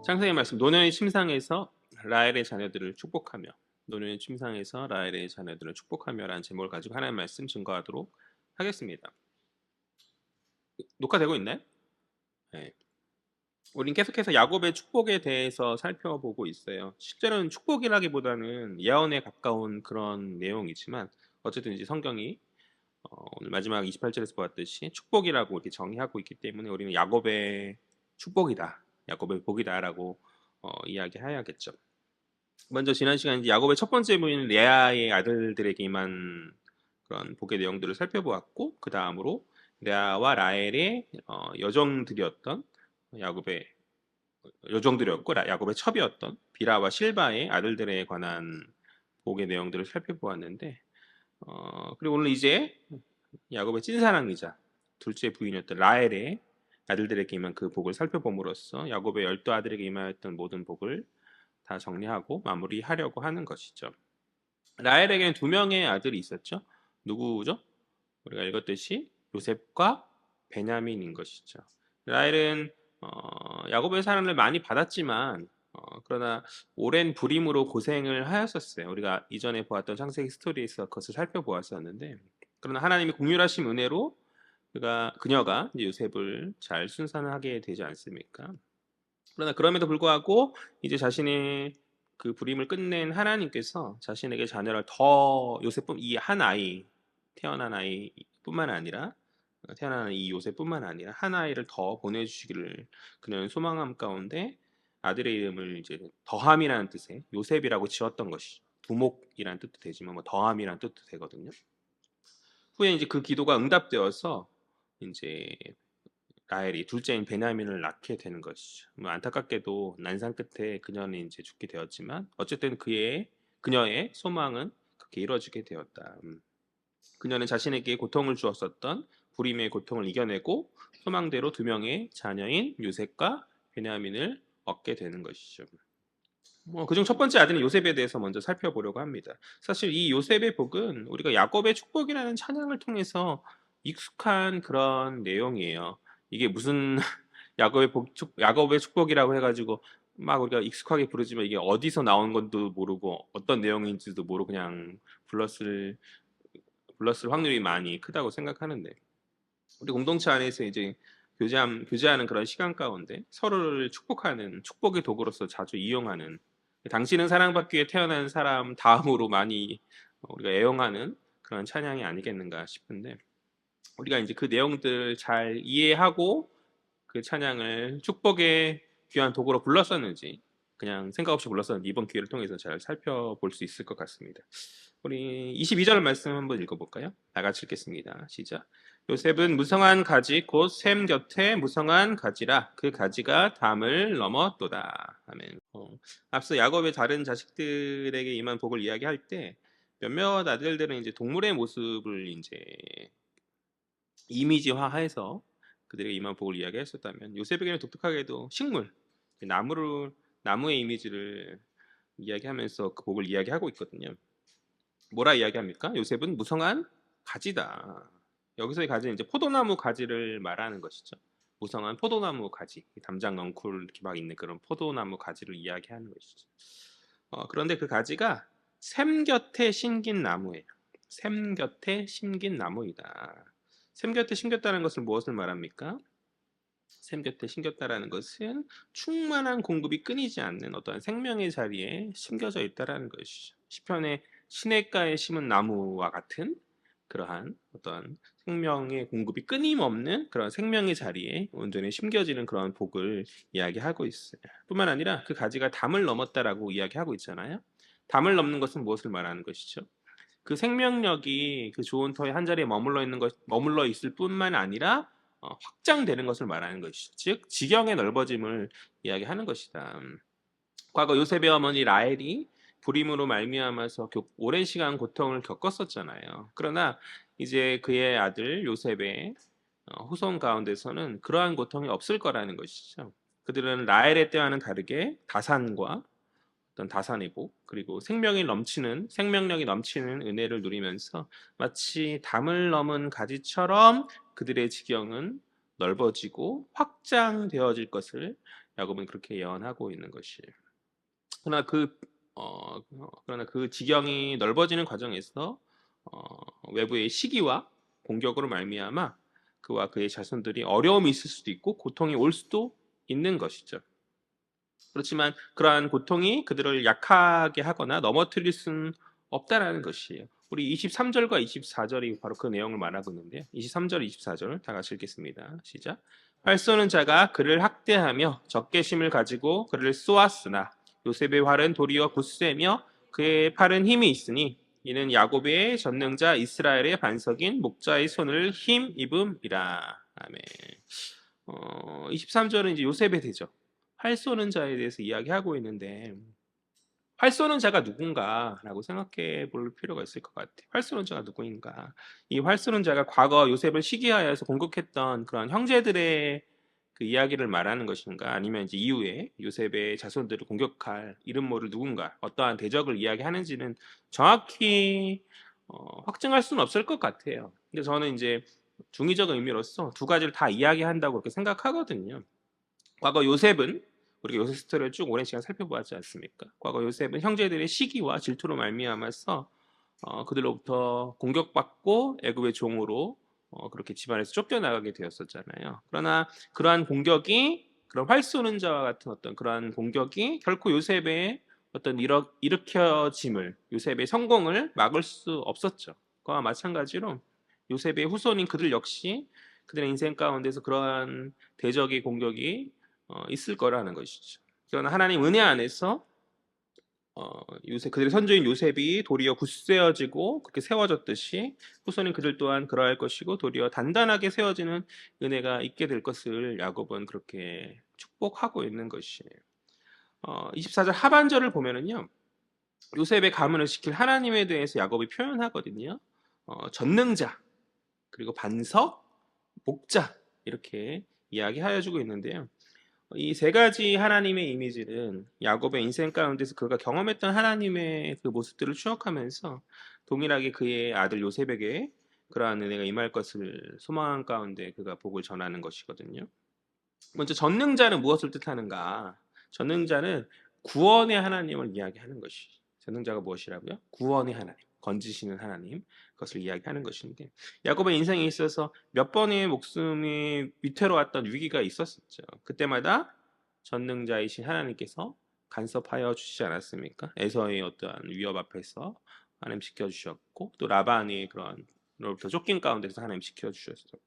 창세기 말씀 노년의 침상에서 라헬의 자녀들을 축복하며 노년의 침상에서 라헬의 자녀들을 축복하며라는 제목을 가지고 하나님의 말씀 증거하도록 하겠습니다. 녹화되고 있나요? 네. 우린 계속해서 야곱의 축복에 대해서 살펴보고 있어요. 실제로는 축복이라기보다는 예언에 가까운 그런 내용이지만 어쨌든 이제 성경이 오늘 마지막 28절에서 보았듯이 축복이라고 이렇게 정의하고 있기 때문에 우리는 야곱의 축복이다, 야곱의 복이다라고 이야기해야겠죠. 먼저 지난 시간 이제 야곱의 첫 번째 부인 레아의 아들들에게 임한 그런 복의 내용들을 살펴보았고, 그 다음으로 레아와 라헬의 여종들이었던 야곱의 여종들이었고 야곱의 첩이었던 비라와 실바의 아들들에 관한 복의 내용들을 살펴보았는데, 그리고 오늘 이제 야곱의 찐사랑이자 둘째 부인이었던 라헬의 아들들에게 임한 그 복을 살펴봄으로써 야곱의 12아들에게 임하였던 모든 복을 다 정리하고 마무리하려고 하는 것이죠. 라헬에게는 두 명의 아들이 있었죠. 누구죠? 우리가 읽었듯이 요셉과 베냐민인 것이죠. 라헬은 야곱의 사랑을 많이 받았지만 그러나 오랜 불임으로 고생을 하였었어요. 우리가 이전에 보았던 창세기 스토리에서 그것을 살펴보았었는데, 그러나 하나님이 공률하신 은혜로 그녀가 이제 요셉을 잘 순산하게 되지 않습니까? 그러나 그럼에도 불구하고 이제 자신의 그 불임을 끝낸 하나님께서 자신에게 자녀를 더 요셉뿐 이 한 아이 태어난 아이뿐만 아니라 태어난 이 요셉뿐만 아니라 한 아이를 더 보내주시기를 그녀는 소망함 가운데 아들의 이름을 이제 더함이라는 뜻의 요셉이라고 지었던 것이죠. 두목이라는 뜻도 되지만 뭐 더함이라는 뜻도 되거든요. 후에 이제 그 기도가 응답되어서 이제 라헬이 둘째인 베냐민을 낳게 되는 것이죠. 뭐 안타깝게도 난상 끝에 그녀는 이제 죽게 되었지만 어쨌든 그녀의 소망은 그렇게 이루어지게 되었다. 그녀는 자신에게 고통을 주었었던 불임의 고통을 이겨내고 소망대로 두 명의 자녀인 요셉과 베냐민을 얻게 되는 것이죠. 그중 첫 번째 아들인 요셉에 대해서 먼저 살펴보려고 합니다. 사실 이 요셉의 복은 우리가 야곱의 축복이라는 찬양을 통해서 익숙한 그런 내용이에요. 이게 무슨 야곱의 축복이라고 해가지고 막 우리가 익숙하게 부르지만 이게 어디서 나온 건도 모르고 어떤 내용인지도 모르고 그냥 불렀을 확률이 많이 크다고 생각하는데, 우리 공동체 안에서 이제 교제하는 그런 시간 가운데 서로를 축복하는 축복의 도구로서 자주 이용하는, 당신은 사랑받기 위해 태어난 사람 다음으로 많이 우리가 애용하는 그런 찬양이 아니겠는가 싶은데, 우리가 이제 그 내용들 잘 이해하고 그 찬양을 축복의 귀한 도구로 불렀었는지 그냥 생각 없이 불렀었는지 이번 기회를 통해서 잘 살펴볼 수 있을 것 같습니다. 우리 22절 말씀 한번 읽어볼까요? 다 같이 읽겠습니다. 시작. 요셉은 무성한 가지 곧 샘 곁에 무성한 가지라 그 가지가 담을 넘었도다. 아멘. 앞서 야곱의 다른 자식들에게 임한 복을 이야기할 때 몇몇 아들들은 이제 동물의 모습을 이제 이미지화해서 그들에게 임한 복을 이야기했었다면, 요셉에게는 독특하게도 식물, 나무의 이미지를 이야기하면서 그 복을 이야기하고 있거든요. 뭐라 이야기합니까? 요셉은 무성한 가지다. 여기서의 가지는 이제 포도나무 가지를 말하는 것이죠. 무성한 포도나무 가지, 담장 넝쿨 이렇게 막 있는 그런 포도나무 가지를 이야기하는 것이죠. 그런데 그 가지가 샘 곁에 심긴 나무예요. 샘 곁에 심긴 나무이다. 샘 곁에 심겼다는 것은 무엇을 말합니까? 샘 곁에 심겼다라는 것은 충만한 공급이 끊이지 않는 어떠한 생명의 자리에 심겨져 있다라는 것이죠. 시편의 시냇가에 심은 나무와 같은 그러한 어떤 생명의 공급이 끊임없는 그런 생명의 자리에 온전히 심겨지는 그런 복을 이야기하고 있어요. 뿐만 아니라 그 가지가 담을 넘었다라고 이야기하고 있잖아요. 담을 넘는 것은 무엇을 말하는 것이죠? 그 생명력이 그 좋은 터에 한 자리에 머물러 있을 뿐만 아니라 확장되는 것을 말하는 것이죠. 즉 지경의 넓어짐을 이야기하는 것이다. 과거 요셉의 어머니 라헬이 불임으로 말미암아서 오랜 시간 고통을 겪었었잖아요. 그러나 이제 그의 아들 요셉의 후손 가운데서는 그러한 고통이 없을 거라는 것이죠. 그들은 라헬의 때와는 다르게 다산과 어떤 다산의 복, 그리고 생명력이 넘치는 은혜를 누리면서 마치 담을 넘은 가지처럼 그들의 지경은 넓어지고 확장되어질 것을 야곱은 그렇게 예언하고 있는 것이에요. 그러나 그러나 그 지경이 넓어지는 과정에서 외부의 시기와 공격으로 말미암아 그와 그의 자손들이 어려움이 있을 수도 있고 고통이 올 수도 있는 것이죠. 그렇지만 그러한 고통이 그들을 약하게 하거나 넘어뜨릴 수는 없다라는 것이에요. 우리 23절과 24절이 바로 그 내용을 말하고 있는데요. 23절, 24절 다 같이 읽겠습니다. 시작. 활 쏘는 자가 그를 학대하며 적개심을 가지고 그를 쏘았으나 요셉의 활은 도리어 굳세며 그의 팔은 힘이 있으니 이는 야곱의 전능자 이스라엘의 반석인 목자의 손을 힘입음이라. 아멘. 23절은 이제 요셉의 대적, 활 쏘는 자에 대해서 이야기하고 있는데 활 쏘는 자가 누군가라고 생각해 볼 필요가 있을 것 같아요. 활 쏘는 자가 누구인가? 이 활 쏘는 자가 과거 요셉을 시기하여서 공격했던 그런 형제들의 그 이야기를 말하는 것인가? 아니면 이제 이후에 요셉의 자손들을 공격할 이름 모를 누군가, 어떠한 대적을 이야기하는지는 정확히 확증할 수는 없을 것 같아요. 근데 저는 이제 중의적 의미로서 두 가지를 다 이야기한다고 그렇게 생각하거든요. 과거 요셉은 우리가 요셉 스토리를 쭉 오랜 시간 살펴보았지 않습니까? 과거 요셉은 형제들의 시기와 질투로 말미암아서 그들로부터 공격받고 애굽의 종으로 그렇게 집안에서 쫓겨나가게 되었었잖아요. 그러나 그러한 공격이 그런 활 쏘는 자와 같은 어떤 그러한 공격이 결코 요셉의 어떤 일으켜짐을 요셉의 성공을 막을 수 없었죠. 그와 마찬가지로 요셉의 후손인 그들 역시 그들의 인생 가운데서 그러한 대적의 공격이 있을 거라는 것이죠. 그러나 하나님 은혜 안에서 그들의 선조인 요셉이 도리어 굳세어지고 그렇게 세워졌듯이 후손인 그들 또한 그러할 것이고 도리어 단단하게 세워지는 은혜가 있게 될 것을 야곱은 그렇게 축복하고 있는 것이에요. 24절 하반절을 보면은요. 요셉의 가문을 시킬 하나님에 대해서 야곱이 표현하거든요. 전능자, 그리고 반석, 목자 이렇게 이야기하여 주고 있는데요. 이 세 가지 하나님의 이미지는 야곱의 인생 가운데서 그가 경험했던 하나님의 그 모습들을 추억하면서 동일하게 그의 아들 요셉에게 그러한 은혜가 임할 것을 소망한 가운데 그가 복을 전하는 것이거든요. 먼저 전능자는 무엇을 뜻하는가? 전능자는 구원의 하나님을 이야기하는 것이. 전능자가 무엇이라고요? 구원의 하나님, 건지시는 하나님, 그것을 이야기하는 것인데 야곱의 인생에 있어서 몇 번의 목숨이 위태로웠던 위기가 있었었죠. 그때마다 전능자이신 하나님께서 간섭하여 주시지 않았습니까? 에서의 어떠한 위협 앞에서 하나님 지켜주셨고 또 라반의 그런 로부터 쫓긴 가운데서 하나님 지켜주셨었고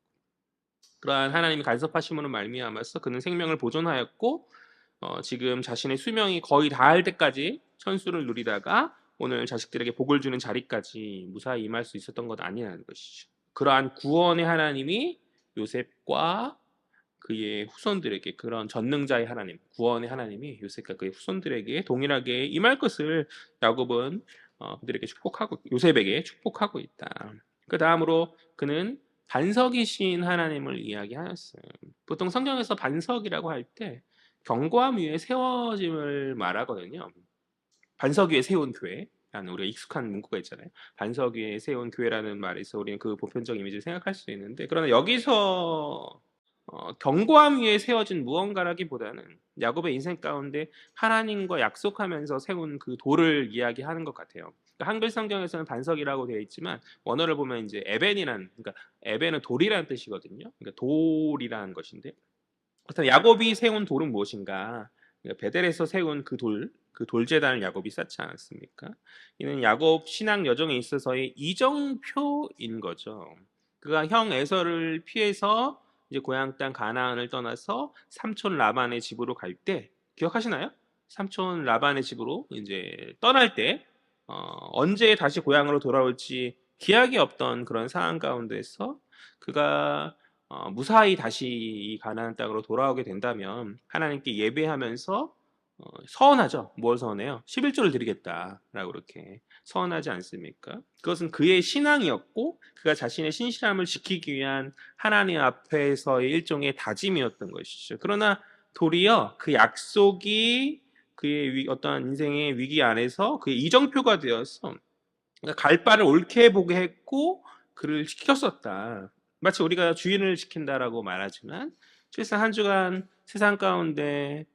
그러한 하나님이 간섭하심으로 말미암아서 그는 생명을 보존하였고 지금 자신의 수명이 거의 다할 때까지 천수를 누리다가 오늘 자식들에게 복을 주는 자리까지 무사히 임할 수 있었던 것 아니라는 것이죠. 그러한 구원의 하나님이 요셉과 그의 후손들에게 그런 전능자의 하나님, 구원의 하나님이 요셉과 그의 후손들에게 동일하게 임할 것을 야곱은 그들에게 축복하고 요셉에게 축복하고 있다. 그 다음으로 그는 반석이신 하나님을 이야기하였어요. 보통 성경에서 반석이라고 할 때 견고함 위에 세워짐을 말하거든요. 반석 위에 세운 교회라는 우리가 익숙한 문구가 있잖아요. 반석 위에 세운 교회라는 말에서 우리는 그 보편적 이미지를 생각할 수 있는데 그러나 여기서 견고함 위에 세워진 무언가라기보다는 야곱의 인생 가운데 하나님과 약속하면서 세운 그 돌을 이야기하는 것 같아요. 그러니까 한글 성경에서는 반석이라고 되어 있지만 원어를 보면 이제 에벤이란 그러니까 에벤은 돌이라는 뜻이거든요. 그러니까 돌이라는 것인데 그렇다면 야곱이 세운 돌은 무엇인가? 그러니까 베델에서 세운 그 돌제단을 야곱이 쌓지 않았습니까? 이는 야곱 신앙 여정에 있어서의 이정표인 거죠. 그가 형 에서를 피해서 이제 고향 땅 가나안을 떠나서 삼촌 라반의 집으로 갈 때 기억하시나요? 삼촌 라반의 집으로 이제 떠날 때 언제 다시 고향으로 돌아올지 기약이 없던 그런 상황 가운데서 그가 무사히 다시 이 가나안 땅으로 돌아오게 된다면 하나님께 예배하면서 서원하죠. 뭘 서원해요? 11조를 드리겠다라고 그렇게 서원하지 않습니까? 그것은 그의 신앙이었고 그가 자신의 신실함을 지키기 위한 하나님 앞에서의 일종의 다짐이었던 것이죠. 그러나 도리어 그 약속이 그의 어떠한 인생의 위기 안에서 그의 이정표가 되어서 그러니까 갈 바를 옳게 보게 했고 그를 지켰었다. 마치 우리가 주인을 지킨다라고 말하지만 실상 한 주간 세상 가운데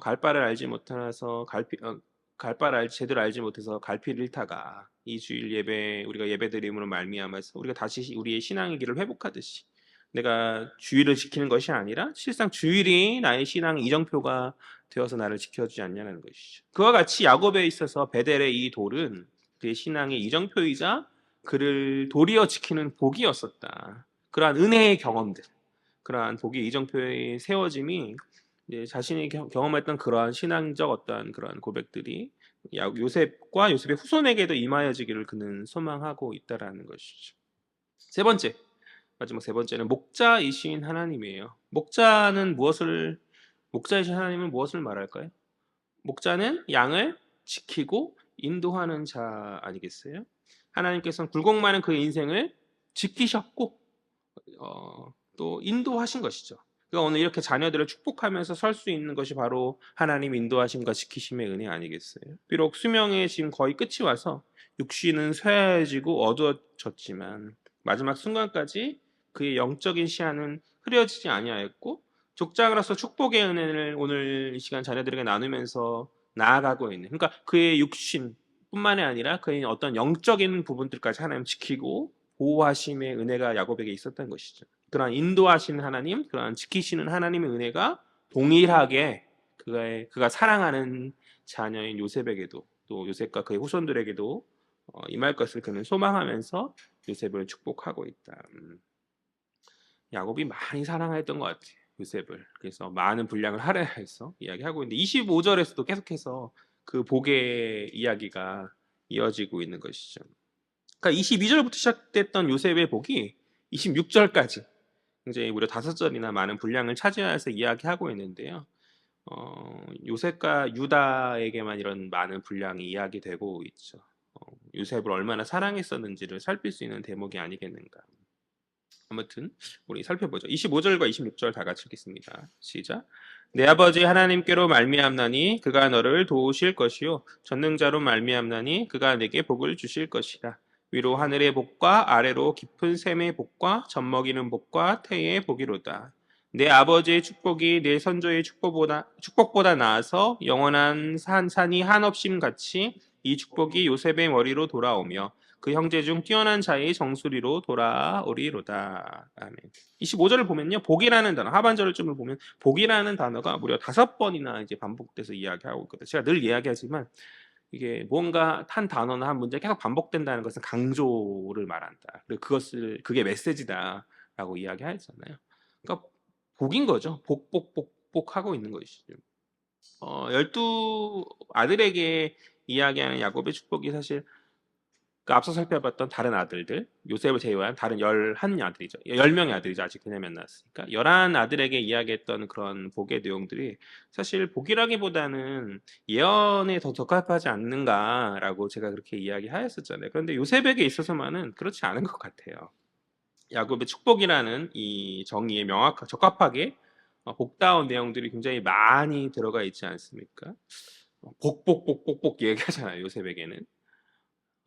갈 바를 알지 못해서 갈 바를 제대로 알지 못해서 갈피를 잃다가 이 주일 예배 우리가 예배드림으로 말미암아서 우리가 다시 우리의 신앙의 길을 회복하듯이 내가 주일을 지키는 것이 아니라 실상 주일이 나의 신앙 이정표가 되어서 나를 지켜주지 않냐는 것이죠. 그와 같이 야곱에 있어서 베델의 이 돌은 그의 신앙의 이정표이자 그를 도리어 지키는 복이었었다. 그러한 은혜의 경험들, 그러한 복의 이정표의 세워짐이 이제 자신이 경험했던 그러한 신앙적 어떠한 그러한 고백들이 요셉과 요셉의 후손에게도 임하여지기를 그는 소망하고 있다라는 것이죠. 세 번째, 마지막 세 번째는 목자이신 하나님이에요. 목자이신 하나님은 무엇을 말할까요? 목자는 양을 지키고 인도하는 자 아니겠어요? 하나님께서는 굴곡 많은 그의 인생을 지키셨고 또 인도하신 것이죠. 그러니까 오늘 이렇게 자녀들을 축복하면서 설 수 있는 것이 바로 하나님 인도하심과 지키심의 은혜 아니겠어요? 비록 수명의 지금 거의 끝이 와서 육신은 쇠해지고 어두워졌지만 마지막 순간까지 그의 영적인 시야는 흐려지지 아니하였고 족장으로서 축복의 은혜를 오늘 이 시간 자녀들에게 나누면서 나아가고 있는, 그러니까 그의 육신뿐만이 아니라 그의 어떤 영적인 부분들까지 하나님 지키고 보호하심의 은혜가 야곱에게 있었던 것이죠. 그러한 인도하시는 하나님, 그러한 지키시는 하나님의 은혜가 동일하게 그가 사랑하는 자녀인 요셉에게도 또 요셉과 그의 후손들에게도 임할 것을 그는 소망하면서 요셉을 축복하고 있다. 야곱이 많이 사랑했던 것 같아요, 요셉을. 그래서 많은 분량을 할애해서 이야기하고 있는데 25절에서도 계속해서 그 복의 이야기가 이어지고 있는 것이죠. 그러니까 22절부터 시작됐던 요셉의 복이 26절까지 굉장히 무려 5절이나 많은 분량을 차지해서 이야기하고 있는데요. 요셉과 유다에게만 이런 많은 분량이 이야기되고 있죠. 요셉을 얼마나 사랑했었는지를 살필 수 있는 대목이 아니겠는가. 아무튼 우리 살펴보죠. 25절과 26절 다 같이 읽겠습니다. 시작. 내 아버지 하나님께로 말미암나니 그가 너를 도우실 것이요 전능자로 말미암나니 그가 내게 복을 주실 것이라. 위로 하늘의 복과 아래로 깊은 샘의 복과 젖먹이는 복과 태의 복이로다. 내 아버지의 축복이 내 선조의 축복보다 나아서 영원한 산이 한없임 같이 이 축복이 요셉의 머리로 돌아오며 그 형제 중 뛰어난 자의 정수리로 돌아오리로다. 아멘. 25절을 보면요, 복이라는 단어, 하반절을 좀 보면 복이라는 단어가 무려 5번이나 이제 반복돼서 이야기하고 있거든요. 제가 늘 이야기하지만 이게 뭔가 한 단어나 한 문제 계속 반복된다는 것은 강조를 말한다. 그리고 그게 메시지다라고 이야기하잖아요. 그러니까 복인 거죠. 복 하고 있는 것이죠. 12 아들에게 이야기하는 야곱의 축복이 사실 앞서 살펴봤던 다른 아들들, 요셉을 제외한 다른 11아들이죠. 10명의 아들이죠. 아직 그냥 만났으니까. 11아들에게 이야기했던 그런 복의 내용들이 사실 복이라기보다는 예언에 더 적합하지 않는가라고 제가 그렇게 이야기하였었잖아요. 그런데 요셉에게 있어서만은 그렇지 않은 것 같아요. 야곱의 축복이라는 이 정의에 적합하게 복다운 내용들이 굉장히 많이 들어가 있지 않습니까? 복복복복복 얘기하잖아요. 요셉에게는.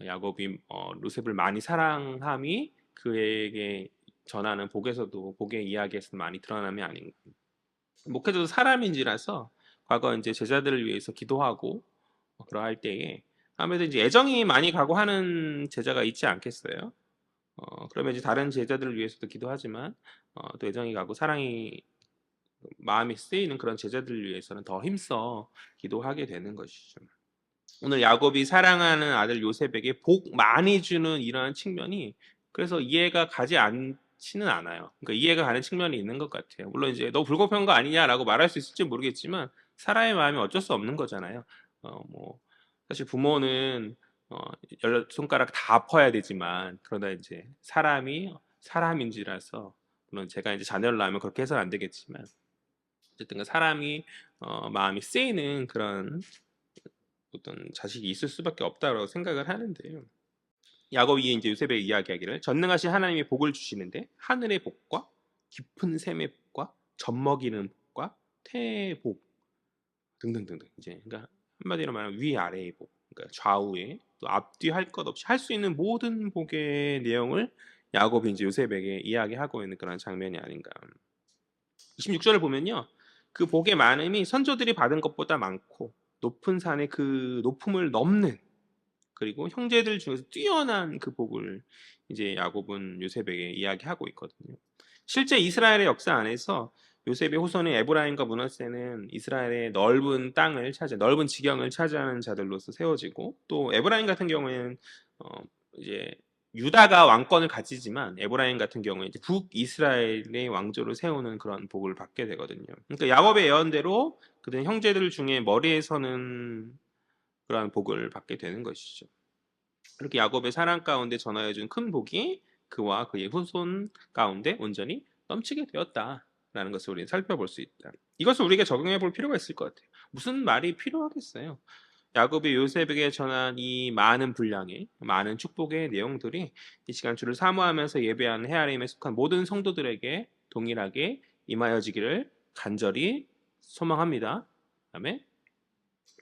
야곱이 요셉을 많이 사랑함이 그에게 전하는 복에서도 복의 이야기에서 많이 드러남이 아닌가. 목회자도 사람인지라서 과거 이제 제자들을 위해서 기도하고 그러할 때에 아무래도 이제 애정이 많이 가고 하는 제자가 있지 않겠어요? 그러면 이제 다른 제자들을 위해서도 기도하지만 또 애정이 가고 사랑이 마음이 쓰이는 그런 제자들을 위해서는 더 힘써 기도하게 되는 것이죠. 오늘 야곱이 사랑하는 아들 요셉에게 복 많이 주는 이러한 측면이 그래서 이해가 가지 않지는 않아요. 그러니까 이해가 가는 측면이 있는 것 같아요. 물론 이제 너 불공평한 거 아니냐라고 말할 수 있을지 모르겠지만 사람의 마음이 어쩔 수 없는 거잖아요. 뭐 사실 부모는 열 손가락 다 아파야 되지만 그러다 이제 사람이 사람인지라서 물론 제가 이제 자녀를 낳으면 그렇게 해서는 안 되겠지만 어쨌든 그 사람이 마음이 쓰이는 그런 어떤 자식이 있을 수밖에 없다고 생각을 하는데요. 야곱이 이제 요셉의 이야기하기를 전능하신 하나님이 복을 주시는데 하늘의 복과 깊은 샘의 복과 젖먹이는 복과 태의 복 등등등등 이제 그러니까 한마디로 말하면 위아래의 복, 그러니까 좌우에 또 앞뒤 할 것 없이 할 수 있는 모든 복의 내용을 야곱이 이제 요셉에게 이야기하고 있는 그런 장면이 아닌가. 26절을 보면요. 그 복의 많음이 선조들이 받은 것보다 많고 높은 산의 그 높음을 넘는, 그리고 형제들 중에서 뛰어난 그 복을 이제 야곱은 요셉에게 이야기하고 있거든요. 실제 이스라엘의 역사 안에서 요셉의 후손인 에브라임과 므낫세는 이스라엘의 넓은 땅을 차지, 넓은 지경을 차지하는 자들로서 세워지고, 또 에브라임 같은 경우에는 이제 유다가 왕권을 가지지만 에브라임 같은 경우에 이제 북이스라엘의 왕조를 세우는 그런 복을 받게 되거든요. 그러니까 야곱의 예언대로 그들은 형제들 중에 머리에 서는 그러한 복을 받게 되는 것이죠. 이렇게 야곱의 사랑 가운데 전하여준 큰 복이 그와 그의 후손 가운데 온전히 넘치게 되었다라는 것을 우리는 살펴볼 수 있다. 이것을 우리가 적용해 볼 필요가 있을 것 같아요. 무슨 말이 필요하겠어요? 야곱이 요셉에게 전한 이 많은 분량의 많은 축복의 내용들이 이 시간 주를 사모하면서 예배하는 헤아림에 속한 모든 성도들에게 동일하게 임하여지기를 간절히 소망합니다. 아멘.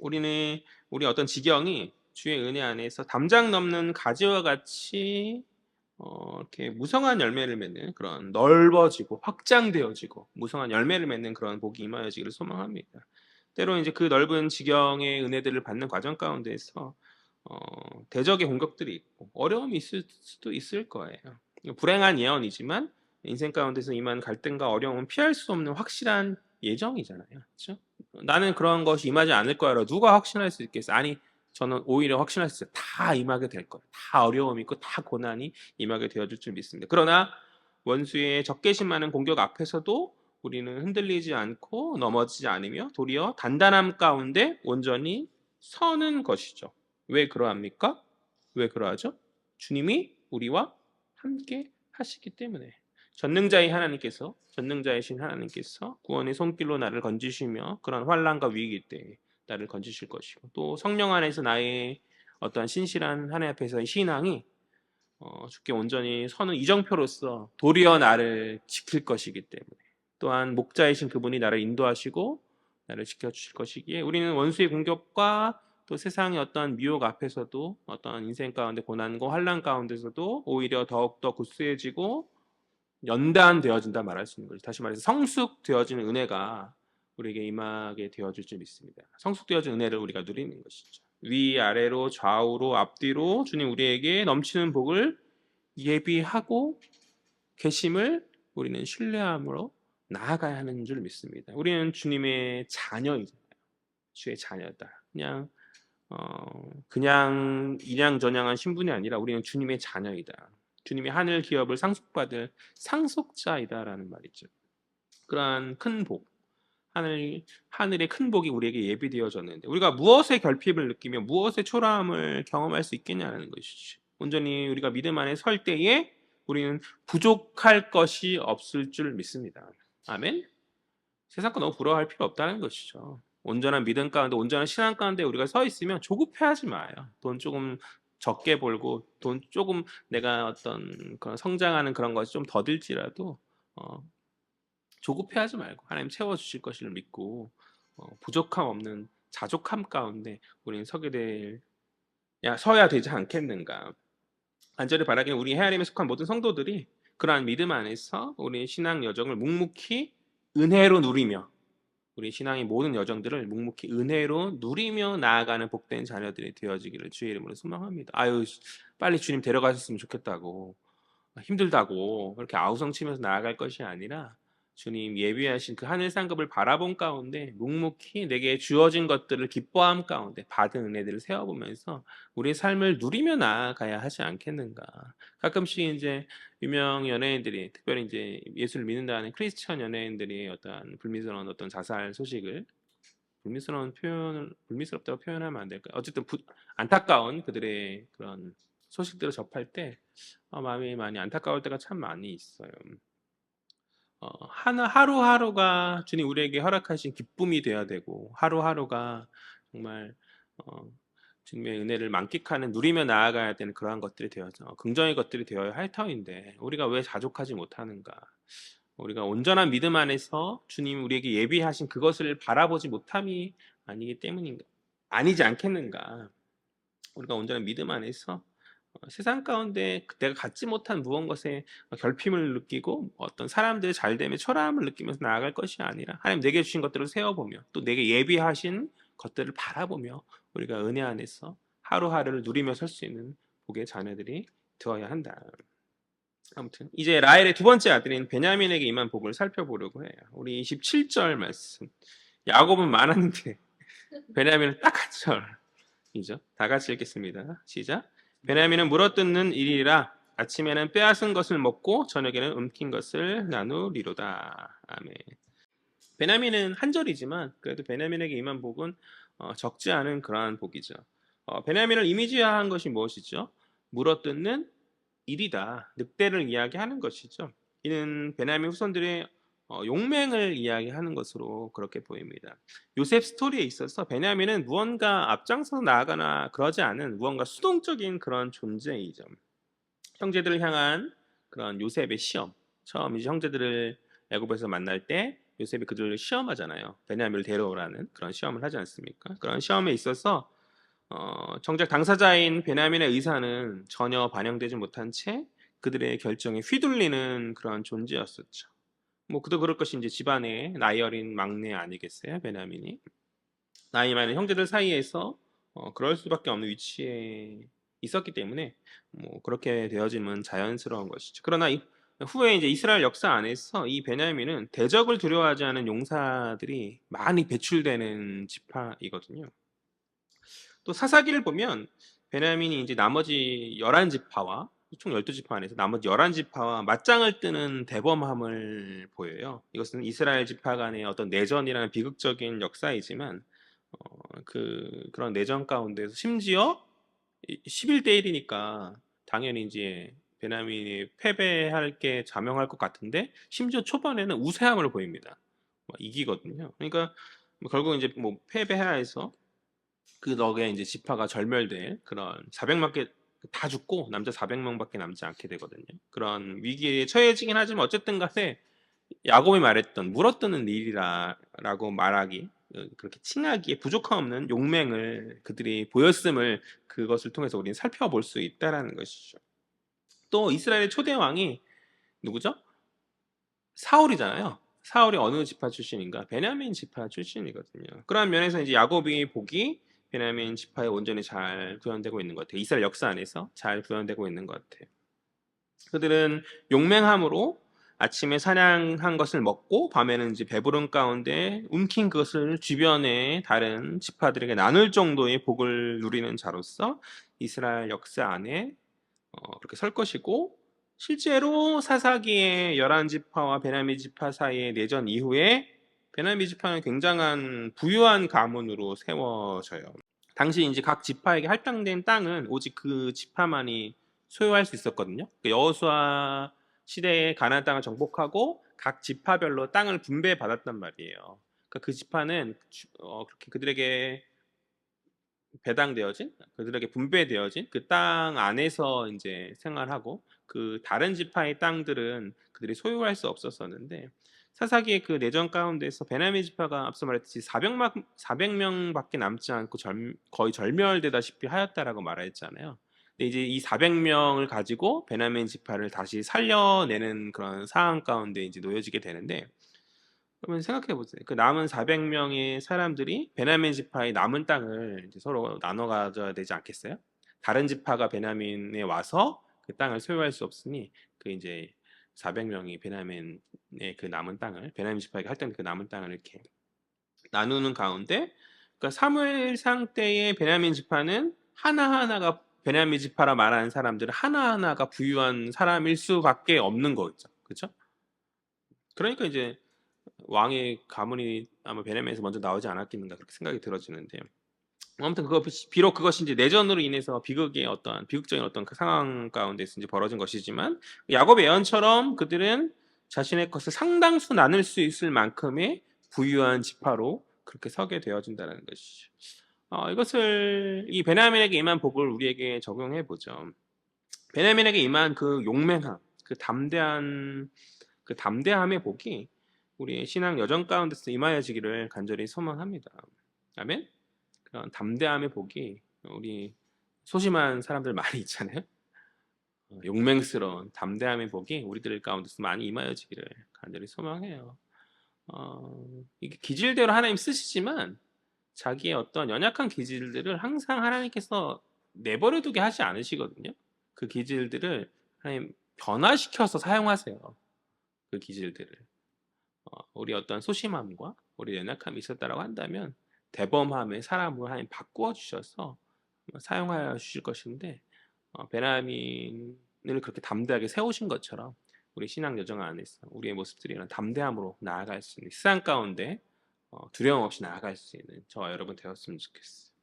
우리 어떤 지경이 주의 은혜 안에서 담장 넘는 가지와 같이 이렇게 무성한 열매를 맺는, 그런 넓어지고 확장되어지고 무성한 열매를 맺는 그런 복이 임하여지기를 소망합니다. 때로 이제 그 넓은 지경의 은혜들을 받는 과정 가운데서 대적의 공격들이 있고 어려움이 있을 수도 있을 거예요. 불행한 예언이지만 인생 가운데서 임한 갈등과 어려움은 피할 수 없는 확실한 예정이잖아요. 그렇죠? 나는 그런 것이 임하지 않을 거야라고 누가 확신할 수 있겠어요? 아니, 저는 오히려 확신할 수 있어요. 다 임하게 될 거예요. 다 어려움이 있고 다 고난이 임하게 되어줄 줄 믿습니다. 그러나 원수의 적개심 많은 공격 앞에서도 우리는 흔들리지 않고 넘어지지 않으며 도리어 단단함 가운데 온전히 서는 것이죠. 왜 그러합니까? 왜 그러하죠? 주님이 우리와 함께 하시기 때문에. 전능자이신 하나님께서 구원의 손길로 나를 건지시며 그런 환난과 위기 때 나를 건지실 것이고, 또 성령 안에서 나의 어떠한 신실한 하나님 앞에서의 신앙이 주께 온전히 서는 이정표로서 도리어 나를 지킬 것이기 때문에, 또한 목자이신 그분이 나를 인도하시고 나를 지켜주실 것이기에 우리는 원수의 공격과 또 세상의 어떤 미혹 앞에서도 어떤 인생 가운데 고난과 환난 가운데서도 오히려 더욱더 굳세해지고 연단되어진다 말할 수 있는 거죠. 다시 말해서 성숙되어지는 은혜가 우리에게 임하게 되어질 줄 믿습니다. 성숙되어진 은혜를 우리가 누리는 것이죠. 위아래로 좌우로 앞뒤로 주님 우리에게 넘치는 복을 예비하고 계심을 우리는 신뢰함으로 나아가야 하는 줄 믿습니다. 우리는 주님의 자녀이잖아요. 주의 자녀다. 그냥 일양전양한 신분이 아니라 우리는 주님의 자녀이다. 주님의 하늘 기업을 상속받을 상속자이다라는 말이죠. 그러한 큰 복, 하늘의 큰 복이 우리에게 예비되어졌는데 우리가 무엇의 결핍을 느끼며 무엇의 초라함을 경험할 수 있겠냐는 것이죠. 온전히 우리가 믿음 안에 설 때에 우리는 부족할 것이 없을 줄 믿습니다. 아멘. 세상 거 너무 부러워할 필요 없다는 것이죠. 온전한 믿음 가운데, 온전한 신앙 가운데 우리가 서 있으면 조급해하지 마요. 돈 조금 적게 벌고 돈 조금 내가 어떤 그런 성장하는 그런 것이 좀 더 들지라도 조급해하지 말고 하나님 채워주실 것을 믿고 부족함 없는 자족함 가운데 우리는 서야 되지 않겠는가. 간절히 바라기는 우리 헤아림에 속한 모든 성도들이 그러한 믿음 안에서 우리의 신앙 여정을 묵묵히 은혜로 누리며, 우리 신앙의 모든 여정들을 묵묵히 은혜로 누리며 나아가는 복된 자녀들이 되어지기를 주의 이름으로 소망합니다. 아유, 빨리 주님 데려가셨으면 좋겠다고, 힘들다고 그렇게 아우성치면서 나아갈 것이 아니라 주님 예비하신 그 하늘 상급을 바라본 가운데 묵묵히 내게 주어진 것들을 기뻐함 가운데 받은 은혜들을 세워보면서 우리의 삶을 누리며 나아가야 하지 않겠는가. 가끔씩 이제 유명 연예인들이, 특별히 이제 예수를 믿는다는 크리스천 연예인들이 어떤 불미스러운 어떤 자살 소식을, 불미스럽다고 표현하면 안 될까요? 어쨌든 안타까운 그들의 그런 소식들을 접할 때 마음이 많이 안타까울 때가 참 많이 있어요. 하루하루가 주님 우리에게 허락하신 기쁨이 되어야 되고, 하루하루가 정말 주님의 은혜를 만끽하는, 누리며 나아가야 되는 그러한 것들이 긍정의 것들이 되어야 할 터인데 우리가 왜 자족하지 못하는가. 우리가 온전한 믿음 안에서 주님 우리에게 예비하신 그것을 바라보지 못함이 아니기 때문인가, 아니지 않겠는가. 우리가 온전한 믿음 안에서 세상 가운데 내가 갖지 못한 무언것에 결핍을 느끼고 어떤 사람들의 잘됨에 초라함을 느끼면서 나아갈 것이 아니라 하나님 내게 주신 것들을 세워보며 또 내게 예비하신 것들을 바라보며 우리가 은혜 안에서 하루하루를 누리며 설 수 있는 복의 자녀들이 되어야 한다. 아무튼 이제 라헬의 두 번째 아들인 베냐민에게 임한 복을 살펴보려고 해요. 우리 27절 말씀. 야곱은 많았는데 베냐민은 딱 한 절이죠. 다 같이 읽겠습니다. 시작. 베냐민은 물어뜯는 일이라 아침에는 빼앗은 것을 먹고 저녁에는 움킨 것을 나누리로다. 아멘. 베냐민은 한 절이지만 그래도 베냐민에게 임한 복은 적지 않은 그러한 복이죠. 베냐민을 이미지화한 것이 무엇이죠? 물어뜯는 일이다. 늑대를 이야기하는 것이죠. 이는 베냐민 후손들의 용맹을 이야기하는 것으로 그렇게 보입니다. 요셉 스토리에 있어서 베냐민은 무언가 앞장서 나아가나 그러지 않은 무언가 수동적인 그런 존재이죠. 형제들을 향한 그런 요셉의 시험. 처음 이제 형제들을 애굽에서 만날 때 요셉이 그들을 시험하잖아요. 베냐민을 데려오라는 그런 시험을 하지 않습니까? 그런 시험에 있어서 정작 당사자인 베냐민의 의사는 전혀 반영되지 못한 채 그들의 결정에 휘둘리는 그런 존재였었죠. 뭐 그도 그럴 것이 이제 집안의 나이 어린 막내 아니겠어요, 베냐민이? 나이 많은 형제들 사이에서 그럴 수밖에 없는 위치에 있었기 때문에 뭐 그렇게 되어지면 자연스러운 것이죠. 그러나 후에 이제 이스라엘 역사 안에서 이 베냐민은 대적을 두려워하지 않은 용사들이 많이 배출되는 지파이거든요. 또 사사기를 보면 베냐민이 이제 나머지 11지파와 총 12지파 안에서 나머지 11지파와 맞짱을 뜨는 대범함을 보여요. 이것은 이스라엘 지파 간의 어떤 내전이라는 비극적인 역사이지만 그런 내전 가운데서 심지어 11대 1이니까 당연히 이제 베냐민이 패배할 게 자명할 것 같은데 심지어 초반에는 우세함을 보입니다. 이기거든요. 그러니까 결국 이제 뭐 패배해야 해서 그 덕에 이제 지파가 절멸될 그런 400만 개 다 죽고 남자 400명밖에 남지 않게 되거든요. 그런 위기에 처해지긴 하지만 어쨌든 간에 야곱이 말했던 물어뜯는 일이라고 말하기 그렇게 칭하기에 부족함 없는 용맹을 그들이 보였음을 그것을 통해서 우리는 살펴볼 수 있다라는 것이죠. 또 이스라엘의 초대 왕이 누구죠? 사울이잖아요. 사울이 어느 지파 출신인가? 베냐민 지파 출신이거든요. 그런 면에서 이제 야곱이 복이 베냐민 지파에 온전히 잘 구현되고 있는 것 같아요. 이스라엘 역사 안에서 잘 구현되고 있는 것 같아요. 그들은 용맹함으로 아침에 사냥한 것을 먹고 밤에는 이제 배부른 가운데 움킨 것을 주변의 다른 지파들에게 나눌 정도의 복을 누리는 자로서 이스라엘 역사 안에 그렇게 설 것이고 실제로 사사기의 11지파와 베냐민 지파 사이의 내전 이후에 베냐민 지파는 굉장한 부유한 가문으로 세워져요. 당시 이제 각 지파에게 할당된 땅은 오직 그 지파만이 소유할 수 있었거든요. 여호수아 시대에 가나안 땅을 정복하고 각 지파별로 땅을 분배받았단 말이에요. 그러니까 그 지파는 그렇게 그들에게 배당되어진 그들에게 분배되어진 그 땅 안에서 이제 생활하고 그 다른 지파의 땅들은 그들이 소유할 수 없었었는데 사사기의 그 내전 가운데서 베냐민 지파가 앞서 말했듯이 400명밖에 남지 않고 거의 절멸되다시피 하였다라고 말했잖아요. 근데 이제 이 400명을 가지고 베냐민 지파를 다시 살려내는 그런 상황 가운데 이제 놓여지게 되는데 그러면 생각해 보세요. 그 남은 400명의 사람들이 베냐민 지파의 남은 땅을 이제 서로 나눠 가져야 되지 않겠어요? 다른 지파가 베냐민에 와서 그 땅을 소유할 수 없으니 그 이제 400명이 베냐민의 그 남은 땅을 베냐민 지파에게 할당된 그 남은 땅을 이렇게 나누는 가운데 그러니까 사무엘상 때의 베냐민 지파는 하나하나가 베냐민 지파라 말하는 사람들은 하나하나가 부유한 사람일 수밖에 없는 거죠. 그렇죠? 그러니까 이제 왕의 가문이 아마 베냐민에서 먼저 나오지 않았겠는가 그렇게 생각이 들어지는데요. 아무튼 비록 그것이 이제 내전으로 인해서 비극적인 어떤 그 상황 가운데서 이제 벌어진 것이지만 야곱의 예언처럼 그들은 자신의 것을 상당수 나눌 수 있을 만큼의 부유한 지파로 그렇게 서게 되어진다는 것이죠. 이것을 이 베냐민에게 임한 복을 우리에게 적용해 보죠. 베냐민에게 임한 그 용맹함, 그 담대함의 복이 우리의 신앙 여정 가운데서 임하여지기를 간절히 소망합니다. 아멘. 그런 담대함의 복이 우리 소심한 사람들 많이 있잖아요. 용맹스러운 담대함의 복이 우리들 가운데서 많이 임하여지기를 간절히 소망해요. 이게 기질대로 하나님 쓰시지만 자기의 어떤 연약한 기질들을 항상 하나님께서 내버려 두게 하지 않으시거든요. 그 기질들을 하나님 변화시켜서 사용하세요. 그 기질들을. 우리 어떤 소심함과 우리 연약함이 있었다라고 한다면 대범함의 사람으로 하나님 바꾸어 주셔서 사용하여 주실 것인데 베냐민을 그렇게 담대하게 세우신 것처럼 우리 신앙 여정 안에서 우리의 모습들이 이런 담대함으로 나아갈 수 있는 세상 가운데 두려움 없이 나아갈 수 있는 저와 여러분 되었으면 좋겠어요.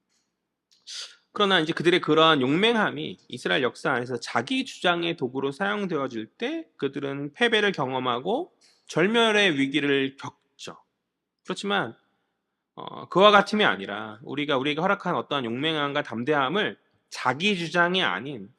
그러나 이제 그들의 그러한 용맹함이 이스라엘 역사 안에서 자기 주장의 도구로 사용되어질 때 그들은 패배를 경험하고 절멸의 위기를 겪죠. 그렇지만 그와 같음이 아니라 우리에게 허락한 어떤 용맹함과 담대함을 자기 주장이 아닌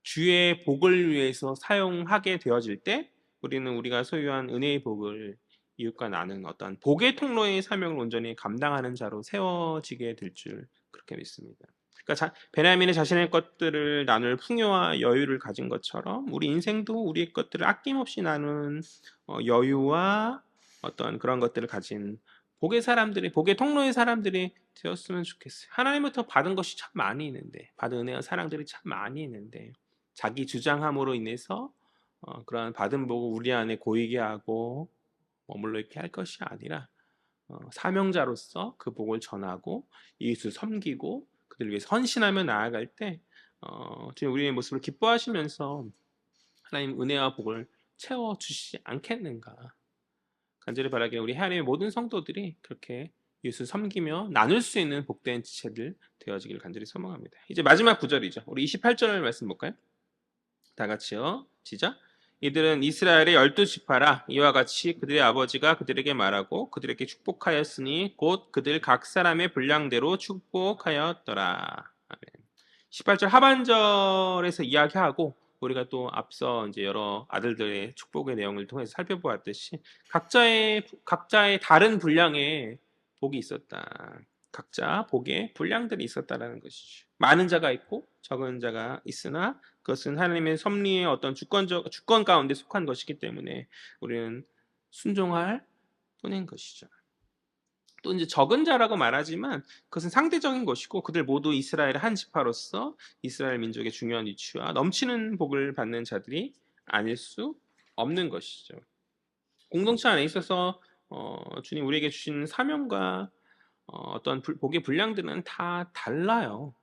주의 복을 위해서 사용하게 되어질 때 우리는 우리가 소유한 은혜의 복을 이웃과 나누는 어떤 복의 통로의 사명을 온전히 감당하는 자로 세워지게 될 줄 그렇게 믿습니다. 그러니까 베냐민이 자신의 것들을 나눌 풍요와 여유를 가진 것처럼 우리 인생도 우리의 것들을 아낌없이 나누는 여유와 어떤 그런 것들을 가진 복의 사람들이, 복의 통로의 사람들이 되었으면 좋겠어요. 하나님부터 받은 것이 참 많이 있는데, 받은 은혜와 사랑들이 참 많이 있는데 자기 주장함으로 인해서 그러한 받은 복을 우리 안에 고이게 하고 머물러 있게 할 것이 아니라 사명자로서 그 복을 전하고 이웃을 섬기고 그들을 위해서 헌신하며 나아갈 때 주님 우리의 모습을 기뻐하시면서 하나님 은혜와 복을 채워주시지 않겠는가. 간절히 바라기에 우리 하나님의 모든 성도들이 그렇게 이웃을 섬기며 나눌 수 있는 복된 지체들 되어지기를 간절히 소망합니다. 이제 마지막 구절이죠. 우리 28절 말씀 볼까요? 다 같이요. 시작. 이들은 이스라엘의 12지파라 이와 같이 그들의 아버지가 그들에게 말하고 그들에게 축복하였으니 곧 그들 각 사람의 분량대로 축복하였더라. 아멘. 18절 하반절에서 이야기하고 우리가 또 앞서 이제 여러 아들들의 축복의 내용을 통해서 살펴보았듯이 각자의 다른 분량의 복이 있었다. 각자 복의 분량들이 있었다라는 것이죠. 많은 자가 있고 적은 자가 있으나 그것은 하나님의 섭리의 어떤 주권 가운데 속한 것이기 때문에 우리는 순종할 뿐인 것이죠. 또 이제 적은 자라고 말하지만 그것은 상대적인 것이고 그들 모두 이스라엘의 한 지파로서 이스라엘 민족의 중요한 위치와 넘치는 복을 받는 자들이 아닐 수 없는 것이죠. 공동체 안에 있어서 주님 우리에게 주신 사명과 어떤 복의 분량들은 다 달라요.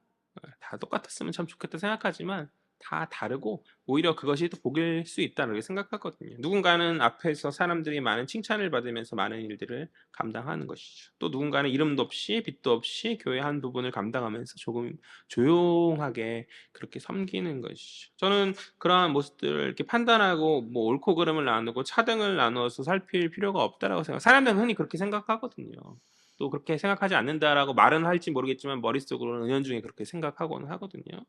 다 똑같았으면 참 좋겠다 생각하지만 다 다르고 오히려 그것이 더 복일 수 있다고 생각하거든요. 누군가는 앞에서 사람들이 많은 칭찬을 받으면서 많은 일들을 감당하는 것이죠. 또 누군가는 이름도 없이 빛도 없이 교회 한 부분을 감당하면서 조금 조용하게 그렇게 섬기는 것이죠. 저는 그러한 모습들을 이렇게 판단하고 뭐 옳고 그름을 나누고 차등을 나누어서 살필 필요가 없다라고 생각. 사람들은 흔히 그렇게 생각하거든요. 또 그렇게 생각하지 않는다라고 말은 할지 모르겠지만 머릿속으로는 은연중에 그렇게 생각하고는 하거든요.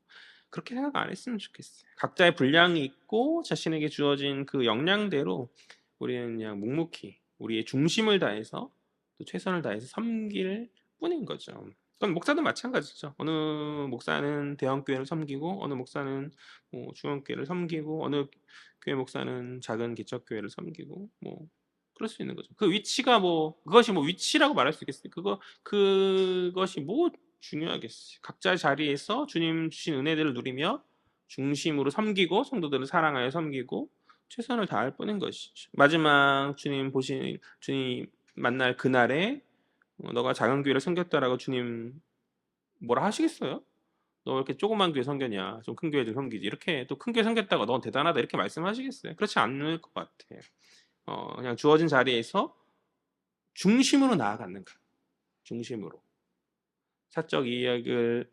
그렇게 생각 안 했으면 좋겠어요. 각자의 분량이 있고 자신에게 주어진 그 역량대로 우리는 그냥 묵묵히 우리의 중심을 다해서 또 최선을 다해서 섬길 뿐인 거죠. 그건 목사도 마찬가지죠. 어느 목사는 대형교회를 섬기고 어느 목사는 뭐 중앙교회를 섬기고 어느 교회 목사는 작은 기척교회를 섬기고 뭐 그럴 수 있는 거죠. 그 위치가 뭐 그것이 뭐 위치라고 말할 수 있겠어요? 그것이 뭐 중요하겠어요. 각자의 자리에서 주님 주신 은혜들을 누리며 중심으로 섬기고 성도들을 사랑하여 섬기고 최선을 다할 뿐인 것이죠. 마지막 주님 만날 그날에 너가 작은 교회를 섬겼다라고 주님 뭐라 하시겠어요? 너 왜 이렇게 조그만 교회 섬겼냐? 좀 큰 교회 좀 섬기지. 이렇게 또 큰 교회 섬겼다고 넌 대단하다 이렇게 말씀하시겠어요? 그렇지 않을 것 같아요. 그냥 주어진 자리에서 중심으로 나아가는 것. 중심으로. 사적 이익을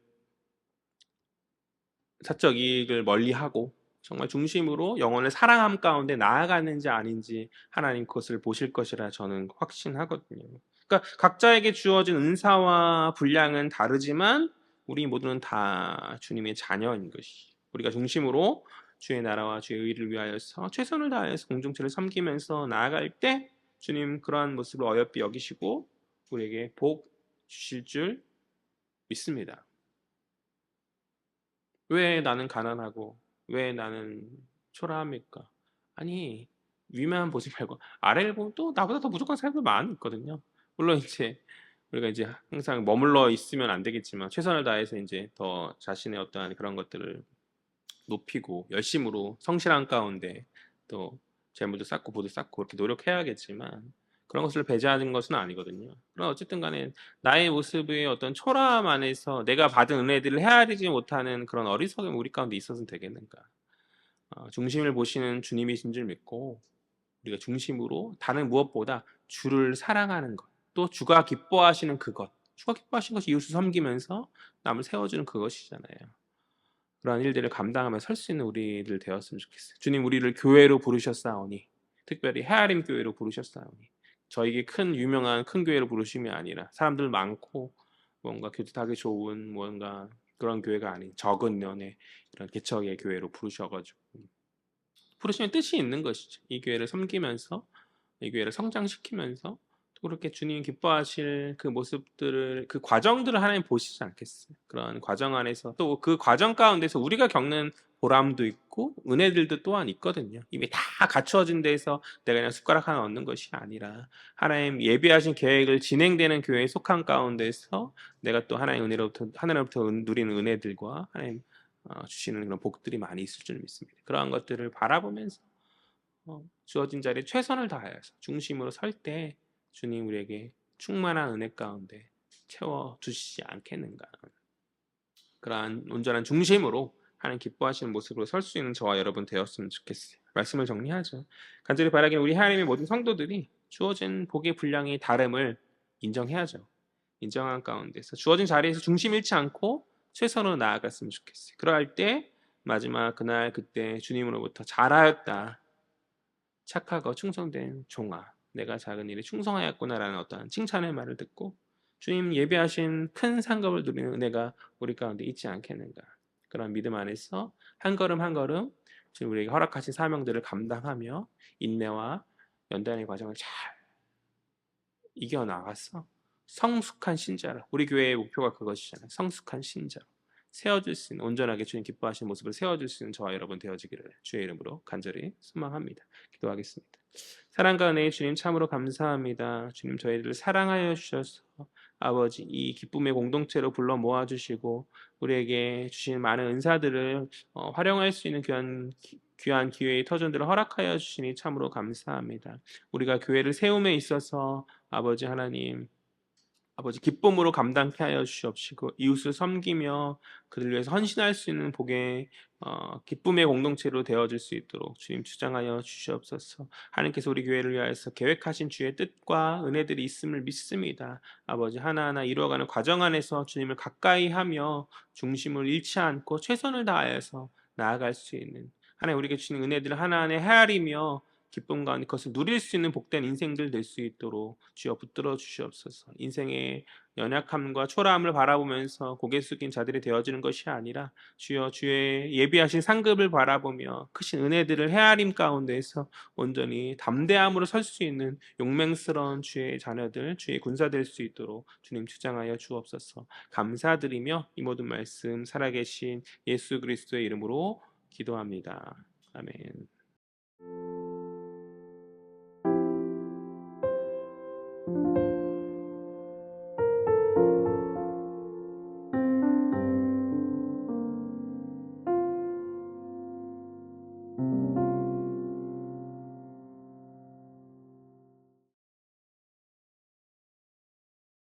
사적 이익을 멀리하고 정말 중심으로 영혼을 사랑함 가운데 나아가는지 아닌지 하나님 그것을 보실 것이라 저는 확신하거든요. 그러니까 각자에게 주어진 은사와 분량은 다르지만 우리 모두는 다 주님의 자녀인 것이. 우리가 중심으로 주의 나라와 주의 의를 위하여서 최선을 다해서 공동체를 섬기면서 나아갈 때 주님 그러한 모습을 어여삐 여기시고 우리에게 복 주실 줄 믿습니다. 왜 나는 가난하고 왜 나는 초라합니까? 아니 위만 보지 말고 아래를 보면 또 나보다 더 부족한 사람들 많이 있거든요. 물론 이제 우리가 이제 항상 머물러 있으면 안 되겠지만 최선을 다해서 이제 더 자신의 어떠한 그런 것들을 높이고 열심으로 성실한 가운데 또 재물도 쌓고 부도 쌓고 그렇게 노력해야겠지만 그런 것을 배제하는 것은 아니거든요. 그러나 어쨌든 간에 나의 모습의 어떤 초라함 안에서 내가 받은 은혜들을 헤아리지 못하는 그런 어리석음이 우리 가운데 있어서는 되겠는가? 중심을 보시는 주님이신 줄 믿고 우리가 중심으로 다른 무엇보다 주를 사랑하는 것, 또 주가 기뻐하시는 그것, 주가 기뻐하시는 것이 이웃을 섬기면서 남을 세워주는 그것이잖아요. 그러한 일들을 감당하며 설 수 있는 우리들 되었으면 좋겠어요. 주님 우리를 교회로 부르셨사오니 특별히 헤아림 교회로 부르셨사오니 저에게 큰 유명한 큰 교회로 부르심이 아니라 사람들 많고 뭔가 교통하기 좋은 뭔가 그런 교회가 아닌 적은 년의 이런 개척의 교회로 부르셔가지고 부르시면 뜻이 있는 것이죠. 이 교회를 섬기면서 이 교회를 성장시키면서 또 그렇게 주님 기뻐하실 그 모습들을 그 과정들을 하나님 보시지 않겠어요. 그런 과정 안에서 또 그 과정 가운데서 우리가 겪는 보람도 있고 은혜들도 또한 있거든요. 이미 다 갖추어진 데서 내가 그냥 숟가락 하나 얻는 것이 아니라 하나님 예비하신 계획을 진행되는 교회에 속한 가운데서 내가 또 하나님으로부터 누리는 은혜들과 하나님 주시는 그런 복들이 많이 있을 줄 믿습니다. 그러한 것들을 바라보면서 주어진 자리에 최선을 다하여서 중심으로 설 때 주님 우리에게 충만한 은혜 가운데 채워 주시지 않겠는가. 그러한 온전한 중심으로 하나님 기뻐하시는 모습으로 설 수 있는 저와 여러분 되었으면 좋겠어요. 말씀을 정리하죠. 간절히 바라기는 우리 하나님의 모든 성도들이 주어진 복의 분량의 다름을 인정해야죠. 인정한 가운데서 주어진 자리에서 중심 잃지 않고 최선으로 나아갔으면 좋겠어요. 그러할 때 마지막 그날 그때 주님으로부터 잘하였다. 착하고 충성된 종아, 내가 작은 일에 충성하였구나라는 어떠한 칭찬의 말을 듣고 주님 예비하신 큰 상급을 누리는 은혜가 우리 가운데 있지 않겠는가. 그런 믿음 안에서 한 걸음 한 걸음 주님 우리에게 허락하신 사명들을 감당하며 인내와 연단의 과정을 잘 이겨나가서 성숙한 신자로, 우리 교회의 목표가 그것이잖아요. 성숙한 신자로 세워줄 수 있는, 온전하게 주님 기뻐하시는 모습을 세워줄 수 있는 저와 여러분 되어지기를 주의 이름으로 간절히 소망합니다. 기도하겠습니다. 사랑과 은혜의 주님 참으로 감사합니다. 주님 저희들을 사랑하여 주셔서 아버지 이 기쁨의 공동체로 불러 모아주시고 우리에게 주신 많은 은사들을 활용할 수 있는 귀한 기회의 터전들을 허락하여 주시니 참으로 감사합니다. 우리가 교회를 세움에 있어서 아버지 하나님 아버지 기쁨으로 감당케 하여 주시옵시고 이웃을 섬기며 그들 위해서 헌신할 수 있는 복의 기쁨의 공동체로 되어질 수 있도록 주님 주장하여 주시옵소서. 하나님께서 우리 교회를 위하여서 계획하신 주의 뜻과 은혜들이 있음을 믿습니다. 아버지 하나하나 이루어가는 과정 안에서 주님을 가까이 하며 중심을 잃지 않고 최선을 다하여서 나아갈 수 있는 하나님 우리에게 주신 은혜들을 하나하나 헤아리며 기쁨 가운데 그것을 누릴 수 있는 복된 인생들 될 수 있도록 주여 붙들어 주시옵소서. 인생의 연약함과 초라함을 바라보면서 고개 숙인 자들이 되어지는 것이 아니라 주여 주의 예비하신 상급을 바라보며 크신 은혜들을 헤아림 가운데에서 온전히 담대함으로 설 수 있는 용맹스러운 주의 자녀들, 주의 군사 될 수 있도록 주님 주장하여 주옵소서. 감사드리며 이 모든 말씀 살아계신 예수 그리스도의 이름으로 기도합니다. 아멘.